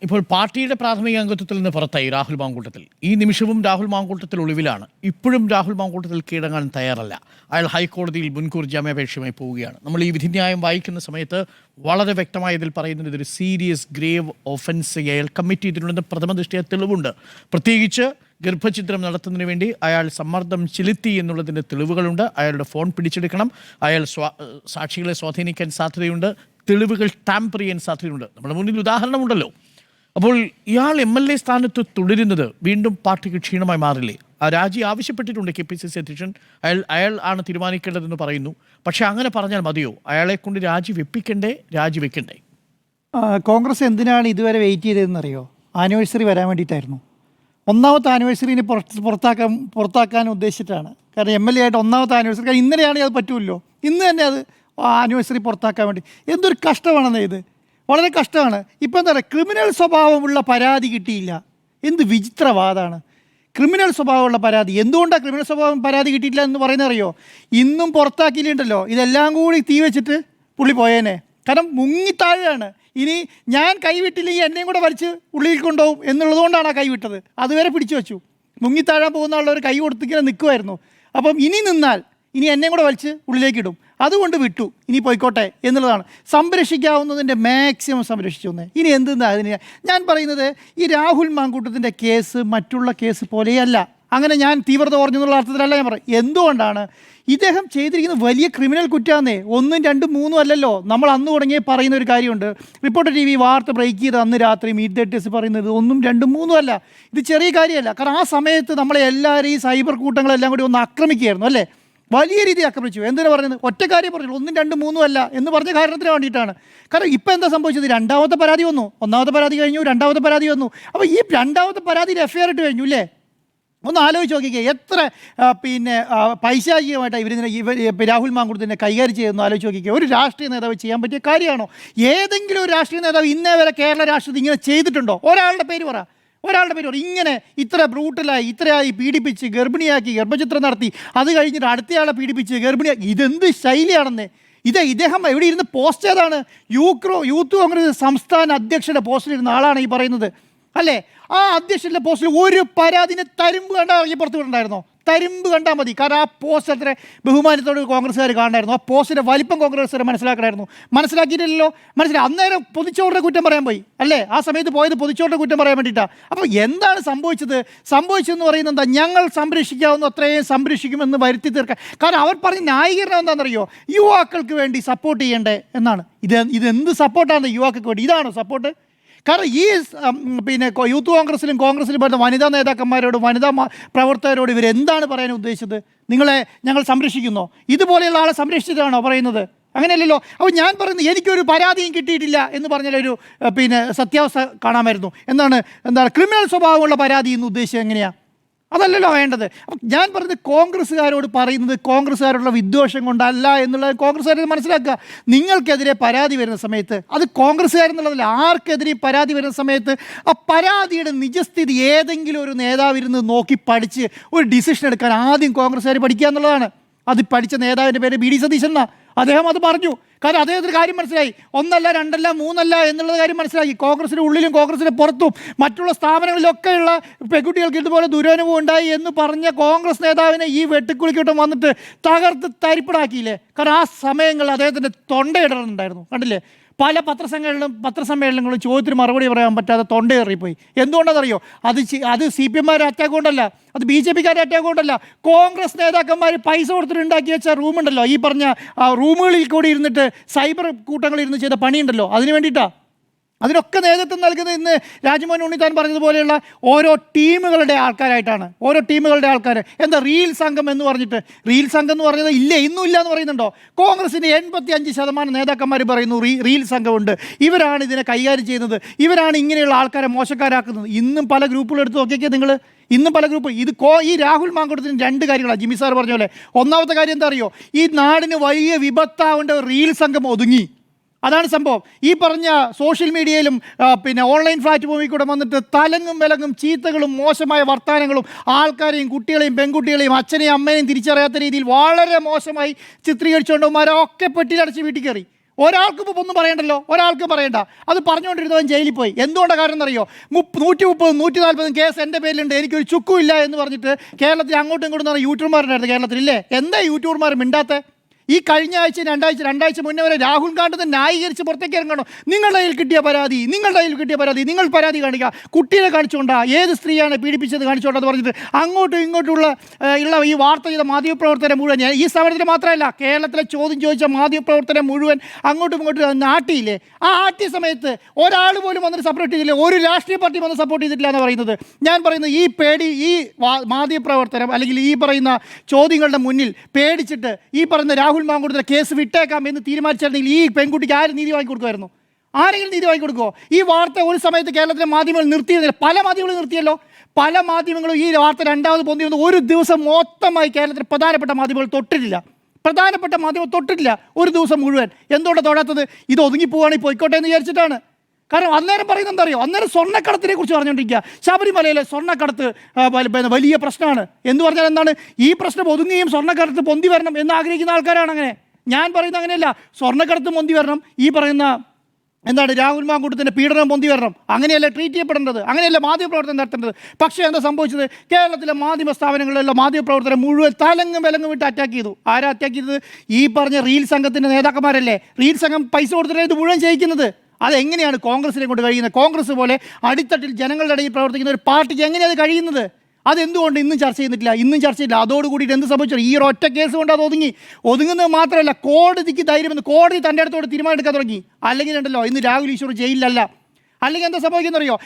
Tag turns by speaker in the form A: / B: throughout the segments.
A: ഇപ്പോൾ പാർട്ടിയുടെ പ്രാഥമിക അംഗത്വത്തിൽ നിന്ന് പുറത്തായി രാഹുൽ മാങ്കൂട്ടത്തിൽ. ഈ നിമിഷവും രാഹുൽ മാങ്കൂട്ടത്തിൽ ഒളിവിലാണ്. ഇപ്പോഴും രാഹുൽ മാങ്കൂട്ടത്തിൽ കീഴടങ്ങാൻ തയ്യാറല്ല. അയാൾ ഹൈക്കോടതിയിൽ മുൻകൂർ ജാമ്യാപേക്ഷയുമായി പോവുകയാണ്. നമ്മൾ ഈ വിധിന്യായം വായിക്കുന്ന സമയത്ത് വളരെ വ്യക്തമായതിൽ പറയുന്നത് ഇതൊരു സീരിയസ് ഗ്രേവ് ഒഫൻസ് അയാൾ കമ്മിറ്റ് ചെയ്തിട്ടുണ്ടെന്ന് പ്രഥമ ദൃഷ്ടിയ തെളിവുണ്ട്. പ്രത്യേകിച്ച് ഗർഭഛിദ്രം നടത്തുന്നതിന് വേണ്ടി അയാൾ സമ്മർദ്ദം ചെലുത്തി എന്നുള്ളതിൻ്റെ തെളിവുകളുണ്ട്. അയാളുടെ ഫോൺ പിടിച്ചെടുക്കണം, അയാൾ സാക്ഷികളെ സ്വാധീനിക്കാൻ സാധ്യതയുണ്ട്, തെളിവുകൾ ടാമ്പർ ചെയ്യാൻ സാധ്യതയുണ്ട്. നമ്മുടെ മുന്നിൽ ഉദാഹരണമുണ്ടല്ലോ. അപ്പോൾ ഇയാൾ MLA സ്ഥാനത്ത് തുടരുന്നത് വീണ്ടും പാർട്ടിക്ക് ക്ഷീണമായി മാറില്ലേ? ആ രാജി ആവശ്യപ്പെട്ടിട്ടുണ്ട് KPCC അധ്യക്ഷൻ. അയാൾ ആണ് തീരുമാനിക്കേണ്ടതെന്ന് പറയുന്നു. പക്ഷെ അങ്ങനെ പറഞ്ഞാൽ മതിയോ? അയാളെ കൊണ്ട് രാജിവെക്കണ്ടേ?
B: കോൺഗ്രസ് എന്തിനാണ് ഇതുവരെ വെയിറ്റ് ചെയ്തതെന്നറിയോ? ആനിവേഴ്സറി വരാൻ വേണ്ടിയിട്ടായിരുന്നു. ഒന്നാമത്തെ ആനിവേഴ്സറിനെ പുറത്താക്കാൻ ഉദ്ദേശിച്ചിട്ടാണ്. കാരണം MLA ആയിട്ട് ഒന്നാമത്തെ ആനിവേഴ്സറി, കാരണം ഇന്നലെയാണെങ്കിൽ അത് പറ്റുമല്ലോ, ഇന്ന് തന്നെ അത് ആനിവേഴ്സറി പുറത്താക്കാൻ വേണ്ടി. എന്തൊരു കഷ്ടമാണെന്നേ ഇത്, വളരെ കഷ്ടമാണ്. ഇപ്പം എന്താ പറയുക, ക്രിമിനൽ സ്വഭാവമുള്ള പരാതി കിട്ടിയില്ല. എന്ത് വിചിത്രവാദമാണ്! ക്രിമിനൽ സ്വഭാവമുള്ള പരാതി. എന്തുകൊണ്ടാണ് ക്രിമിനൽ സ്വഭാവം പരാതി കിട്ടിയിട്ടില്ല എന്ന് പറയുന്നത് അറിയോ? ഇന്നും പുറത്താക്കിയിട്ടുണ്ടല്ലോ, ഇതെല്ലാം കൂടി തീ വെച്ചിട്ട് പുള്ളി പോയേനെ. കാരണം മുങ്ങിത്താഴെയാണ്. ഇനി ഞാൻ കൈവിട്ടില്ലെങ്കിൽ എന്നെയും കൂടെ വലിച്ച് ഉള്ളിൽ കൊണ്ടുപോകും എന്നുള്ളതുകൊണ്ടാണ് ആ കൈവിട്ടത്. അതുവരെ പിടിച്ചു വെച്ചു. മുങ്ങിത്താഴാൻ പോകുന്ന ആളുടെ ഒരു കൈ കൊടുത്തിങ്ങനെ നിൽക്കുമായിരുന്നു. അപ്പം ഇനി നിന്നാൽ ഇനി എന്നെയും കൂടെ വലിച്ച് ഉള്ളിലേക്കിടും, അതുകൊണ്ട് വിട്ടു, ഇനി പോയിക്കോട്ടെ എന്നുള്ളതാണ്. സംരക്ഷിക്കാവുന്നതിൻ്റെ മാക്സിമം സംരക്ഷിച്ചു വന്നേ. ഇനി എന്തെന്നാ അതിന് ഞാൻ പറയുന്നത്, ഈ രാഹുൽ മാങ്കൂട്ടത്തിൻ്റെ കേസ് മറ്റുള്ള കേസ് പോലെയല്ല. അങ്ങനെ ഞാൻ തീവ്രത കുറഞ്ഞെന്നുള്ള അർത്ഥത്തിലല്ല ഞാൻ പറയും. എന്തുകൊണ്ടാണ് ഇദ്ദേഹം ചെയ്തിരിക്കുന്നത്? വലിയ ക്രിമിനൽ കുറ്റാന്നേ. 1, 2, 3 അല്ലല്ലോ. നമ്മൾ അന്ന് തുടങ്ങിയ പറയുന്ന ഒരു കാര്യമുണ്ട്. റിപ്പോർട്ടർ TV വാർത്ത ബ്രേക്ക് ചെയ്ത് അന്ന് രാത്രി മീറ്റ് ദ ടേസ്റ്റ് പറയുന്നത് 1, 2, 3 അല്ല. ഇത് ചെറിയ കാര്യമല്ല. കാരണം ആ സമയത്ത് നമ്മളെ എല്ലാവരെയും ഈ സൈബർ കൂട്ടങ്ങളെല്ലാം കൂടി ഒന്ന് ആക്രമിക്കുകയായിരുന്നു അല്ലേ? വലിയ രീതിയിൽ ആക്രമിച്ചു. എന്തിനാ പറഞ്ഞത്? ഒറ്റ കാര്യം പറഞ്ഞു, 1, 2, 3 അല്ല എന്ന് പറഞ്ഞ കാരണത്തിന് വേണ്ടിയിട്ടാണ്. കാരണം ഇപ്പം എന്താ സംഭവിച്ചത്? രണ്ടാമത്തെ പരാതി വന്നു, ഒന്നാമത്തെ പരാതി കഴിഞ്ഞു, രണ്ടാമത്തെ പരാതി വന്നു. അപ്പോൾ ഈ രണ്ടാമത്തെ പരാതിയിൽ FIR ഇട്ട് കഴിഞ്ഞു അല്ലേ? ഒന്ന് ആലോചിച്ച് നോക്കിക്കേ, എത്ര പൈശാചികമായിട്ടാണ് ഇവർ രാഹുൽ മാങ്കൂട്ടത്തിനെ കൈകാര്യം ചെയ്യുന്നു. ആലോചിച്ച് നോക്കിക്കേ. ഒരു രാഷ്ട്രീയ നേതാവ് ചെയ്യാൻ പറ്റിയ കാര്യമാണോ? ഏതെങ്കിലും ഒരു രാഷ്ട്രീയ നേതാവ് ഇന്നേ വരെ കേരള രാഷ്ട്രീയത്തിൽ ഇങ്ങനെ ചെയ്തിട്ടുണ്ടോ? ഒരാളുടെ പേര് പറ. ഇങ്ങനെ ഇത്ര ബ്രൂട്ടലായി, ഇത്രയായി പീഡിപ്പിച്ച് ഗർഭിണിയാക്കി, ഗർഭചിത്രം നടത്തി, അത് കഴിഞ്ഞിട്ട് അടുത്തയാളെ പീഡിപ്പിച്ച് ഗർഭിണിയാക്കി. ഇതെന്ത് ശൈലിയാണെന്നേ! ഇദ്ദേഹം എവിടെ ഇരുന്ന് പോസ്റ്റ് ചെയ്താണ്? യൂത്ത് കോൺഗ്രസ് സംസ്ഥാന അധ്യക്ഷയുടെ പോസ്റ്റിലിരുന്ന ആളാണ് ഈ പറയുന്നത് അല്ലേ? ആ അധ്യക്ഷൻ്റെ പോസ്റ്റിൽ ഒരു പരാതിനെ തരുമ്പ് കണ്ടാൽ ഇറങ്ങി പുറത്ത് വിടണ്ടായിരുന്നോ? തരുമ്പ് കണ്ടാൽ മതി. കാരണം ആ പോസ്റ്റ് അത്ര ബഹുമാനത്തോട് കോൺഗ്രസ്സുകാർ കാണായിരുന്നു. ആ പോസ്റ്റിൻ്റെ വലിപ്പം കോൺഗ്രസ്സുകാർ മനസ്സിലാക്കിയിട്ടില്ലല്ലോ. അന്നേരം പൊതിച്ചോറിൻ്റെ കുറ്റം പറയാൻ പോയി അല്ലേ? ആ സമയത്ത് പോയത് പൊതിച്ചോറിൻ്റെ കുറ്റം പറയാൻ വേണ്ടിയിട്ടാണ്. അപ്പോൾ എന്താണ് സംഭവിച്ചതെന്ന് പറയുന്നത് എന്താ? ഞങ്ങൾ സംരക്ഷിക്കാവുന്ന അത്രയും സംരക്ഷിക്കുമെന്ന് വരുത്തി തീർക്കാൻ. കാരണം അവർ പറഞ്ഞ ന്യായീകരണം എന്താണെന്നറിയോ? യുവാക്കൾക്ക് വേണ്ടി സപ്പോർട്ട് ചെയ്യണ്ടേ എന്നാണ്. ഇതെന്ത് സപ്പോർട്ടാണ് യുവാക്കൾക്ക് വേണ്ടി? ഇതാണോ സപ്പോർട്ട്? കാരണം ഈ യൂത്ത് കോൺഗ്രസിലും വരുന്ന വനിതാ നേതാക്കന്മാരോട്, വനിതാ പ്രവർത്തകരോട് ഇവരെന്താണ് പറയാൻ ഉദ്ദേശിച്ചത്? നിങ്ങളെ ഞങ്ങൾ സംരക്ഷിക്കുന്നോ? ഇതുപോലെയുള്ള ആളെ സംരക്ഷിച്ചിട്ടാണോ പറയുന്നത്? അങ്ങനെയല്ലല്ലോ. അപ്പോൾ ഞാൻ പറയുന്നത്, എനിക്കൊരു പരാതിയും കിട്ടിയിട്ടില്ല എന്ന് പറഞ്ഞാലൊരു സത്യാവസ്ഥ കാണാമായിരുന്നു. എന്താണ് ക്രിമിനൽ സ്വഭാവമുള്ള പരാതി എന്ന് ഉദ്ദേശിച്ചത് എങ്ങനെയാണ്? അതല്ലല്ലോ വേണ്ടത്. അപ്പം ഞാൻ പറഞ്ഞത്, കോൺഗ്രസ്സുകാരോട് പറയുന്നത് കോൺഗ്രസ്സുകാരുള്ള വിദ്വേഷം കൊണ്ടല്ല എന്നുള്ളത് കോൺഗ്രസ്സുകാരെ മനസ്സിലാക്കുക. നിങ്ങൾക്കെതിരെ പരാതി വരുന്ന സമയത്ത്, അത് കോൺഗ്രസ്സുകാരെന്നുള്ളതല്ല, ആർക്കെതിരെ പരാതി വരുന്ന സമയത്ത് ആ പരാതിയുടെ നിജസ്ഥിതി ഏതെങ്കിലും ഒരു നേതാവിരുന്ന് നോക്കി പഠിച്ച് ഒരു ഡിസിഷൻ എടുക്കാൻ ആദ്യം കോൺഗ്രസ്സുകാർ പഠിക്കുക എന്നുള്ളതാണ്. അത് പഠിച്ച നേതാവിൻ്റെ പേര് BD സതീശൻ എന്നാണ്. അദ്ദേഹം അത് പറഞ്ഞു. കാരണം അദ്ദേഹത്തിന് കാര്യം മനസ്സിലായി. 1 അല്ല 2 അല്ല 3 അല്ല എന്നുള്ള കാര്യം മനസ്സിലാക്കി. കോൺഗ്രസിൻ്റെ ഉള്ളിലും കോൺഗ്രസിൻ്റെ പുറത്തും മറ്റുള്ള സ്ഥാപനങ്ങളിലൊക്കെയുള്ള പെൺകുട്ടികൾക്ക് ഇതുപോലെ ദുരനുഭവം ഉണ്ടായി എന്ന് പറഞ്ഞ കോൺഗ്രസ് നേതാവിനെ ഈ വെട്ടിക്കുളിക്കിട്ടും വന്നിട്ട് തകർത്ത് തരിപ്പടാക്കിയില്ലേ? കാരണം ആ സമയങ്ങളിൽ അദ്ദേഹത്തിൻ്റെ തൊണ്ടയിടറുന്നുണ്ടായിരുന്നു. കണ്ടില്ലേ? പല പത്രസമ്മേളനങ്ങളും ചോദ്യത്തിന് മറുപടി പറയാൻ പറ്റാതെ തൊണ്ടയേറിപ്പോയി. എന്തുകൊണ്ടാണെന്നറിയോ? അത് CPM-മാരുടെ അറ്റാക്ക് കൊണ്ടല്ല, അത് BJP-ക്കാരുടെ അറ്റാക്ക് കൊണ്ടല്ല. കോൺഗ്രസ് നേതാക്കന്മാർ പൈസ കൊടുത്തിട്ട് ഉണ്ടാക്കി വെച്ച റൂമുണ്ടല്ലോ, ഈ പറഞ്ഞ റൂമുകളിൽ കൂടി ഇരുന്നിട്ട് സൈബർ കൂട്ടങ്ങളിരുന്ന് ചെയ്ത പണിയുണ്ടല്ലോ, അതിന് വേണ്ടിയിട്ടാണ്. അതിനൊക്കെ നേതൃത്വം നൽകുന്നത് ഇന്ന് രാജ്മോഹൻ ഉണ്ണിത്താൻ പറഞ്ഞതുപോലെയുള്ള ഓരോ ടീമുകളുടെ ആൾക്കാരായിട്ടാണ്. എന്താ റീൽ സംഘം എന്ന് പറഞ്ഞിട്ട്? റീൽ സംഘം എന്ന് പറഞ്ഞത് ഇന്നും ഇല്ല എന്ന് പറയുന്നുണ്ടോ? കോൺഗ്രസിൻ്റെ 85% നേതാക്കന്മാർ പറയുന്നു റീൽ സംഘമുണ്ട്, ഇവരാണ് ഇതിനെ കൈകാര്യം ചെയ്യുന്നത്, ഇവരാണ് ഇങ്ങനെയുള്ള ആൾക്കാരെ മോശക്കാരാക്കുന്നത്. ഇന്നും പല ഗ്രൂപ്പുകൾ എടുത്ത് നോക്കിയൊക്കെ നിങ്ങൾ. ഈ രാഹുൽ മാങ്കൂട്ടത്തിന് 2 കാര്യങ്ങളാണ്. ജിമ്മി സാർ പറഞ്ഞ പോലെ, ഒന്നാമത്തെ കാര്യം എന്താ അറിയോ? ഈ നാടിന് വലിയ വിപത്താവേണ്ട റീൽ സംഘം ഒതുങ്ങി. അതാണ് സംഭവം. ഈ പറഞ്ഞ സോഷ്യൽ മീഡിയയിലും ഓൺലൈൻ പ്ലാറ്റ്ഫോമിൽ കൂടെ വന്നിട്ട് തലങ്ങും വിലങ്ങും ചീത്തകളും മോശമായ വർത്തമാനങ്ങളും ആൾക്കാരെയും കുട്ടികളെയും പെൺകുട്ടികളെയും അച്ഛനെയും അമ്മേനെയും തിരിച്ചറിയാത്ത രീതിയിൽ വളരെ മോശമായി ചിത്രീകരിച്ചുകൊണ്ടവന്മാരൊക്കെ പെട്ടിയിലടച്ച് വീട്ടിൽ കയറി. ഒരാൾക്കും ഇപ്പോൾ ഒന്നും പറയണ്ടല്ലോ, ഒരാൾക്കും പറയണ്ട. അത് പറഞ്ഞുകൊണ്ടിരുന്നവൻ ജയിലിൽ പോയി. എന്തുകൊണ്ടാണ് കാരണം എന്നറിയോ? 130 140 കേസ് എൻ്റെ പേരിലുണ്ട്, എനിക്കൊരു ചുക്കും ഇല്ല എന്ന് പറഞ്ഞിട്ട് കേരളത്തിൽ അങ്ങോട്ടും ഇങ്ങോട്ടും പറഞ്ഞ യൂട്യൂബർമാരുണ്ടായിരുന്നു കേരളത്തിലില്ലേ? എന്താ യൂട്യൂബർമാർ മിണ്ടാത്ത? ഈ കഴിഞ്ഞ ആഴ്ച രണ്ടാഴ്ച മുന്നേ വരെ രാഹുൽ ഗാന്ധി ന്യായീകരിച്ച് പുറത്തേക്ക് ഇറങ്ങണം. നിങ്ങളുടെ കയ്യിൽ കിട്ടിയ പരാതി, നിങ്ങൾ പരാതി കാണിക്കുക. കുട്ടിയെ കാണിച്ചുകൊണ്ടാ, ഏത് സ്ത്രീയാണ് പീഡിപ്പിച്ചത് കാണിച്ചുകൊണ്ടെന്ന് പറഞ്ഞിട്ട് അങ്ങോട്ടും ഇങ്ങോട്ടുള്ള ഈ വാർത്ത ചെയ്ത മാധ്യമപ്രവർത്തനം മുഴുവൻ, ഈ സമരത്തിൽ മാത്രമല്ല കേരളത്തിലെ ചോദ്യം ചോദിച്ച മാധ്യമപ്രവർത്തനം മുഴുവൻ അങ്ങോട്ടും ഇങ്ങോട്ടും ആട്ടിയില്ലേ? ആ ആട്ടിയ സമയത്ത് ഒരാൾ പോലും വന്നിട്ട് സപ്പോർട്ട് ചെയ്തില്ല, ഒരു രാഷ്ട്രീയ പാർട്ടി വന്ന് സപ്പോർട്ട് ചെയ്തിട്ടില്ല എന്ന് പറയുന്നത്. ഞാൻ പറയുന്നത് ഈ പേടി, ഈ മാധ്യമപ്രവർത്തനം അല്ലെങ്കിൽ ഈ പറയുന്ന ചോദ്യങ്ങളുടെ മുന്നിൽ പേടിച്ചിട്ട് ഈ പറയുന്ന രാഹുൽ മാങ്കൂട്ടത്തിലെ കേസ് വിട്ടേക്കാം എന്ന് തീരുമാനിച്ചിരുന്നെങ്കിൽ ഈ പെൺകുട്ടിക്ക് ആര് നീതി വാങ്ങിക്കൊടുക്കുമായിരുന്നു? ആരെങ്കിലും നീതി വാങ്ങിക്കൊടുക്കുമോ? ഈ വാർത്ത ഒരു സമയത്ത് കേരളത്തിലെ മാധ്യമങ്ങൾ നിർത്തിയിരുന്നില്ല, പല മാധ്യമങ്ങളും നിർത്തിയല്ലോ. പല മാധ്യമങ്ങളും ഈ വാർത്ത രണ്ടാമത് പൊന്തി വന്ന് ഒരു ദിവസം മൊത്തമായി കേരളത്തിലെ പ്രധാനപ്പെട്ട മാധ്യമങ്ങൾ തൊട്ടിട്ടില്ല, ഒരു ദിവസം മുഴുവൻ. എന്തുകൊണ്ടാണ് തൊടാത്തത്? ഇത് ഒതുങ്ങിപ്പോവാണെങ്കിൽ പോയിക്കോട്ടെ എന്ന് വിചാരിച്ചിട്ടാണ്. കാരണം അന്നേരം പറയുന്നത് എന്താ അറിയോ? അന്നേരം സ്വർണ്ണക്കടത്തിനെ കുറിച്ച് പറഞ്ഞുകൊണ്ടിരിക്കുക. ശബരിമലയിലെ സ്വർണ്ണക്കടത്ത് വലിയ പ്രശ്നമാണ് എന്ന് പറഞ്ഞാൽ എന്താണ്? ഈ പ്രശ്നം ഒതുങ്ങുകയും സ്വർണ്ണക്കടത്ത് പൊന്തി വരണം എന്ന് ആഗ്രഹിക്കുന്ന ആൾക്കാരാണ്. അങ്ങനെ ഞാൻ പറയുന്നത് അങ്ങനെയല്ല. സ്വർണ്ണക്കടത്ത് പൊന്തി വരണം, ഈ പറയുന്ന എന്താണ് രാഹുൽ മാങ്കൂട്ടത്തിൻ്റെ പീഡനം പൊന്തി വരണം, അങ്ങനെയല്ല ട്രീറ്റ് ചെയ്യപ്പെടേണ്ടത്, അങ്ങനെയല്ല മാധ്യമപ്രവർത്തനം നടത്തേണ്ടത്. പക്ഷേ എന്താ സംഭവിച്ചത്? കേരളത്തിലെ മാധ്യമ സ്ഥാപനങ്ങളിലുള്ള മാധ്യമപ്രവർത്തനം മുഴുവൻ തലങ്ങും വിലങ്ങും വിട്ട് അറ്റാക്ക് ചെയ്തു. ആരാ അറ്റാക്ക് ചെയ്തത്? ഈ പറഞ്ഞ റീൽ സംഘത്തിൻ്റെ നേതാക്കന്മാരല്ലേ? റീൽ സംഘം പൈസ കൊടുത്തിട്ടാണ് ഇത് മുഴുവൻ ചെയ്യിക്കുന്നത്. അതെങ്ങനെയാണ് കോൺഗ്രസിനെ കൊണ്ട് കഴിയുന്നത്? കോൺഗ്രസ് പോലെ അടിത്തട്ടിൽ ജനങ്ങളുടെ ഇടയിൽ പ്രവർത്തിക്കുന്ന ഒരു പാർട്ടിക്ക് എങ്ങനെയാണ് കഴിയുന്നത്? അതെന്തുകൊണ്ട് ഇന്നും ചർച്ച ചെയ്തില്ല? അതോടുകൂടിയിട്ട് എന്ത് സംഭവിച്ചു? ഈ ഒറ്റ കേസ് കൊണ്ട് അത് ഒതുങ്ങുന്നത് മാത്രമല്ല, കോടതിക്ക് ധൈര്യം വന്നു, കോടതി തൻ്റെ അടുത്തോട് തീരുമാനം എടുക്കാൻ തുടങ്ങി. അല്ലെങ്കിൽ ഉണ്ടല്ലോ, ഇന്ന് രാഹുൽ ഈശ്വർ ജയിലിലല്ല. അല്ലെങ്കിൽ എന്താ സംഭവിക്കുന്നറിയോ?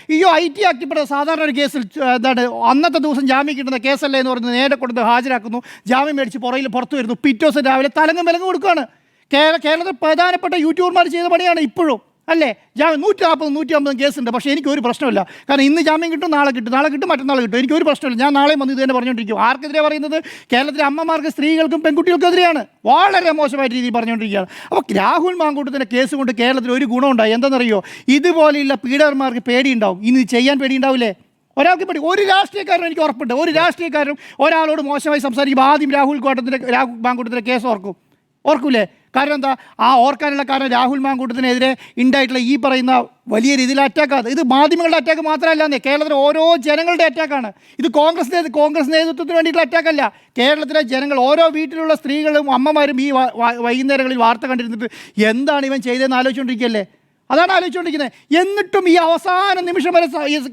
B: IT ആക്ടിൽപ്പെട്ട സാധാരണ ഒരു കേസിൽ എന്താണ് അന്നത്തെ ദിവസം ജാമ്യം കിട്ടുന്ന കേസല്ലേ എന്ന് പറഞ്ഞ് നേരെ കൊടുത്ത് ഹാജരാക്കുന്നു, ജാമ്യം മേടിച്ച് പുറത്ത് വരുന്നു, പിറ്റേ ദിവസം രാവിലെ തലങ്ങും വിലങ്ങും കൊടുക്കുകയാണ്. കേരളത്തിൽ പ്രധാനപ്പെട്ട യൂട്യൂബർമാർ ചെയ്ത പണിയാണ് ഇപ്പോഴും, അല്ലേ? 140 150 കേസുണ്ട്, പക്ഷേ എനിക്കൊരു പ്രശ്നമില്ല. കാരണം ഇന്ന് ജാമ്യം കിട്ടും, നാളെ കിട്ടും, മറ്റന്നാൾ കിട്ടും, എനിക്കൊരു പ്രശ്നമില്ല. ഞാൻ നാളെ വന്ന് ഇത് തന്നെ പറഞ്ഞുകൊണ്ടിരിക്കും. ആർക്കെതിരെ പറയുന്നത്? കേരളത്തിലെ അമ്മമാർക്ക്, സ്ത്രീകൾക്കും പെൺകുട്ടികൾക്കെതിരെയാണ്. വളരെ മോശമായ രീതിയിൽ പറഞ്ഞുകൊണ്ടിരിക്കുകയാണ്. അപ്പോൾ രാഹുൽ മാങ്കൂട്ടത്തിൻ്റെ കേസ് കൊണ്ട് കേരളത്തിൽ ഒരു ഗുണമുണ്ടായി. എന്താണെന്നറിയോ? ഇതുപോലെയുള്ള പീഡകന്മാർക്ക് പേടിയുണ്ടാവും. ഇനി ചെയ്യാൻ പേടിയുണ്ടാവില്ലേ? ഒരാൾക്ക് പേടി. ഒരു രാഷ്ട്രീയക്കാരനും എനിക്ക് ഉറപ്പുണ്ട്, ഒരു രാഷ്ട്രീയക്കാരനും ഒരാളോട് മോശമായി സംസാരിക്കുമ്പോൾ ആദ്യം രാഹുൽ മാങ്കൂട്ടത്തിൻ്റെ കേസ് ഓർക്കൂലേ? കാരണം എന്താ? ആ ഓർക്കാനുള്ള കാരണം രാഹുൽ മാങ്കൂട്ടത്തിനെതിരെ ഉണ്ടായിട്ടുള്ള ഈ പറയുന്ന വലിയ രീതിയിൽ അറ്റാക്കാണ്. ഇത് മാധ്യമങ്ങളുടെ അറ്റാക്ക് മാത്രമല്ല, കേരളത്തിലെ ഓരോ ജനങ്ങളുടെ അറ്റാക്കാണ്. ഇത് കോൺഗ്രസ് നേതൃത്വത്തിന് വേണ്ടിയിട്ടുള്ള അറ്റാക്കല്ല. കേരളത്തിലെ ജനങ്ങൾ, ഓരോ വീട്ടിലുള്ള സ്ത്രീകളും അമ്മമാരും ഈ വൈകുന്നേരങ്ങളിൽ വാർത്ത കണ്ടിരുന്നിട്ട് എന്താണ് ഇവൻ ചെയ്തതെന്ന് ആലോചിച്ചുകൊണ്ടിരിക്കുകയല്ലേ? അതാണ് ആലോചിച്ചുകൊണ്ടിരിക്കുന്നത്. എന്നിട്ടും ഈ അവസാന നിമിഷം വരെ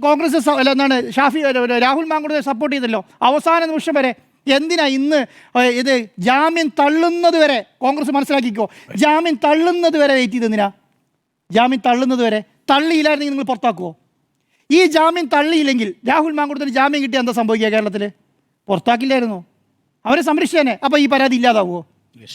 B: കോൺഗ്രസ് എന്താണ് രാഹുൽ മാങ്കൂട്ടത്തെ സപ്പോർട്ട് ചെയ്തല്ലോ, അവസാന നിമിഷം വരെ. എന്തിനാ ഇന്ന് ഇത് ജാമ്യം തള്ളുന്നത് വരെ കോൺഗ്രസ് മനസ്സിലാക്കിക്കോ, ജാമ്യം തള്ളുന്നത് വരെ വെയിറ്റ് ചെയ്തെന്തിനാ? ജാമ്യം തള്ളുന്നത് വരെ. തള്ളിയില്ലായിരുന്നെങ്കിൽ നിങ്ങൾ പുറത്താക്കുമോ? ഈ ജാമ്യം തള്ളിയില്ലെങ്കിൽ രാഹുൽ മാങ്കൂട്ടത്തിന് ജാമ്യം കിട്ടിയാൽ എന്താ സംഭവിക്കുക? കേരളത്തിൽ പുറത്താക്കില്ലായിരുന്നോ? അവരെ സംരക്ഷിച്ചേനെ. അപ്പോൾ ഈ പരാതി ഇല്ലാതാവുമോ?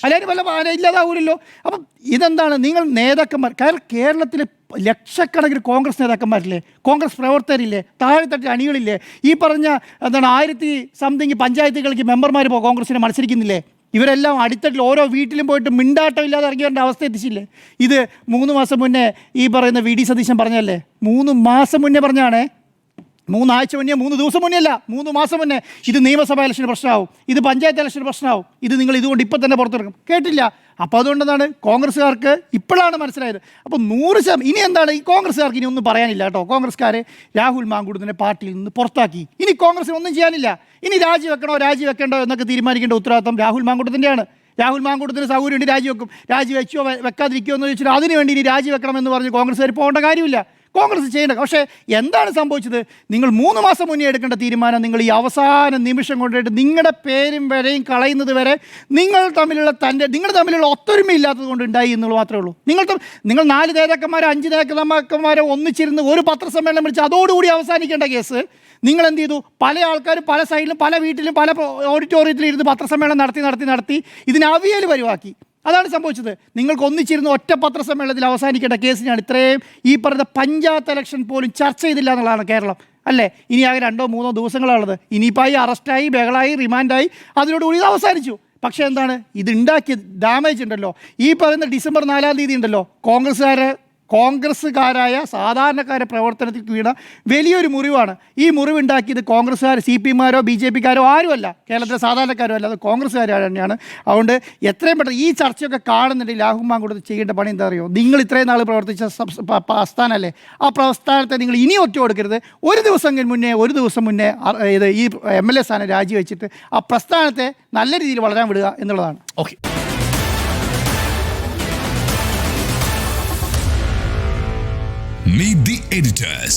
B: അല്ലെങ്കിൽ വല്ല ഇല്ലാതാവൂലല്ലോ. അപ്പം ഇതെന്താണ്? നിങ്ങൾ നേതാക്കന്മാർ, കേരളത്തിൽ ലക്ഷക്കണക്കിന് കോൺഗ്രസ് നേതാക്കന്മാരില്ലേ, കോൺഗ്രസ് പ്രവർത്തകരില്ലേ, താഴെത്തട്ടിൽ അണികളില്ലേ, ഈ പറഞ്ഞ എന്താണ് 1000 പഞ്ചായത്തുകൾക്ക് മെമ്പർമാർ കോൺഗ്രസിനെ മത്സരിക്കുന്നില്ലേ? ഇവരെല്ലാം അടിത്തട്ടിൽ ഓരോ വീട്ടിലും പോയിട്ട് മിണ്ടാട്ടമില്ലാതെ ഇറങ്ങി വരേണ്ട അവസ്ഥ എത്തിച്ചില്ലേ? ഇത് 3 മാസം മുന്നേ ഈ പറയുന്ന VD സതീശൻ പറഞ്ഞല്ലേ? 3 മാസം മുന്നേ പറഞ്ഞാണേ, 3 ആഴ്ച മുന്നേ, 3 ദിവസം മുന്നേ അല്ല, 3 മാസം മുന്നേ. ഇത് നിയമസഭാ ഇലക്ഷന് പ്രശ്നമാവും, ഇത് പഞ്ചായത്ത് ഇലക്ഷന് പ്രശ്നമാവും, ഇത് നിങ്ങൾ ഇതുകൊണ്ട് ഇപ്പം തന്നെ പുറത്തിറക്കും. കേട്ടില്ല. അപ്പോൾ അതുകൊണ്ടെന്താണ് കോൺഗ്രസ്സുകാർക്ക് ഇപ്പോഴാണ് മനസ്സിലായത്. അപ്പോൾ 100% ഇനി എന്താണ് ഈ കോൺഗ്രസ്സുകാർക്ക് ഇനി ഒന്നും പറയാനില്ല കേട്ടോ. കോൺഗ്രസ്സുകാരെ രാഹുൽ മാങ്കൂട്ടത്തിനെ പാർട്ടിയിൽ നിന്ന് പുറത്താക്കി. ഇനി കോൺഗ്രസ്സിന് ഒന്നും ചെയ്യാനില്ല. ഇനി രാജിവെക്കണ്ടോ എന്നൊക്കെ തീരുമാനിക്കേണ്ട ഉത്തരവാദിത്വം രാഹുൽ മാങ്കൂട്ടത്തിൻ്റെയാണ്. രാഹുൽ മാങ്കൂട്ടത്തിന് സൗകര്യമുണ്ട്, രാജിവെച്ചോ വെക്കാതിരിക്കുമോ എന്ന് ചോദിച്ചിട്ട് അതിനുവേണ്ടി ഇനി രാജിവെക്കണമെന്ന് പറഞ്ഞ് കോൺഗ്രസ്സുകാർ പോകേണ്ട കാര്യമില്ല. കോൺഗ്രസ് ചെയ്യേണ്ട. പക്ഷേ എന്താണ് സംഭവിച്ചത്? നിങ്ങൾ 3 മാസം മുന്നേ എടുക്കേണ്ട തീരുമാനം നിങ്ങൾ ഈ അവസാന നിമിഷം കൊണ്ടിട്ട് നിങ്ങളുടെ പേരും വരെയും കളയുന്നത് വരെ നിങ്ങൾ തമ്മിലുള്ള ഒത്തൊരുമ ഇല്ലാത്തത് കൊണ്ട് ഉണ്ടായി എന്നുള്ളത് മാത്രമേ ഉള്ളൂ. നിങ്ങൾ 4 നേതാക്കന്മാരോ 5 നേതാക്കന്മാരോ ഒന്നിച്ചിരുന്ന് ഒരു പത്രസമ്മേളനം വിളിച്ച് അതോടുകൂടി അവസാനിക്കേണ്ട കേസ് നിങ്ങൾ എന്ത് ചെയ്തു? പല ആൾക്കാരും പല സൈഡിലും, പല വീട്ടിലും, പല ഓഡിറ്റോറിയത്തിലും ഇരുന്ന് പത്രസമ്മേളനം നടത്തി ഇതിന് അവിയൽ പരിവാക്കി. അതാണ് സംഭവിച്ചത്. നിങ്ങൾക്ക് ഒന്നിച്ചിരുന്ന് ഒറ്റ പത്രസമ്മേളനത്തിൽ അവസാനിക്കേണ്ട കേസിനാണ് ഇത്രയും ഈ പറയുന്ന പഞ്ചായത്ത് ഇലക്ഷൻ പോലും ചർച്ച ചെയ്തില്ല എന്നുള്ളതാണ് കേരളം, അല്ലേ? ഇനി ആകെ 2-3 ദിവസങ്ങളാണുള്ളത്. ഇനിയിപ്പോൾ ഈ അറസ്റ്റായി, ബഹളായി, റിമാൻഡായി, അതിനോടുകൂടി ഇത് അവസാനിച്ചു. പക്ഷേ എന്താണ് ഇതുണ്ടാക്കിയ ഡാമേജ് ഉണ്ടല്ലോ. ഈ പറയുന്ന ഡിസംബർ 4 ഉണ്ടല്ലോ, കോൺഗ്രസ്സുകാരെ കോൺഗ്രസ്സുകാരായ സാധാരണക്കാരെ പ്രവർത്തനത്തിൽ വീണ വലിയൊരു മുറിവാണ്. ഈ മുറിവുണ്ടാക്കിയത് കോൺഗ്രസ്സുകാർ, CPM-മാരോ BJP-ക്കാരോ ആരുമല്ല, കേരളത്തിലെ സാധാരണക്കാരോ അല്ല, അത് കോൺഗ്രസ്സുകാർ തന്നെയാണ്. അതുകൊണ്ട് എത്രയും പെട്ടെന്ന് ഈ ചർച്ചയൊക്കെ കാണുന്നുണ്ടെങ്കിൽ രാഹുൽ മാങ്കൂട്ടത്തിൽ ചെയ്യേണ്ട പണി എന്താ അറിയോ? നിങ്ങൾ ഇത്രയും നാൾ പ്രവർത്തിച്ച പ്രസ്ഥാനമല്ലേ, ആ പ്രസ്ഥാനത്തെ നിങ്ങൾ ഇനി ഒറ്റ കൊടുക്കരുത്. ഒരു ദിവസം മുന്നേ ഇത് ഈ MLA സ്ഥാനം രാജിവെച്ചിട്ട് ആ പ്രസ്ഥാനത്തെ നല്ല രീതിയിൽ വളരാൻ വിടുക എന്നുള്ളതാണ്.
A: ഓക്കെ.
C: Meet the editors.